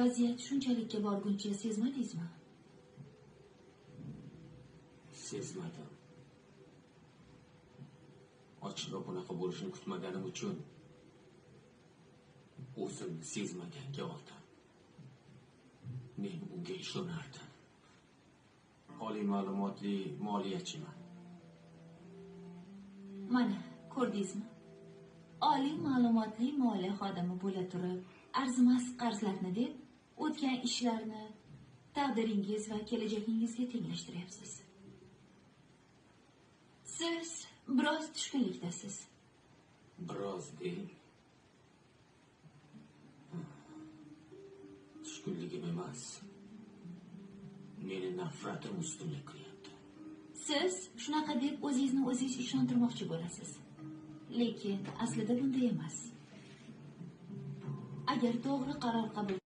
vaziyat shunchalikka borguncha sezmadingizmi? Sezmadim. Ochliq bunaqa bo'lishini kutmaganim uchun o'zimni sezmaganga oldim. Men bunga ishonardim. Oliy ma'lumotli moliyachiman. Mana, ko'rdingizmi? Oliy ma'lumotli moliya xodimi bo'la turib, arzimas qarzlarni deb o'tgan ishlarni taqdiringiz va kelajagingizga tenglashtiryapsiz. Siz biroz tushkunlikdasiz. Biroz deng. Tushkunligim emas. Meni nafratim ustunlik qilyapti. Siz shunaqa deb o'zingizni o'zingiz ishontirmoqchi bo'lasiz. Lekin aslida bunday emas. Agar to'g'ri qaror qabul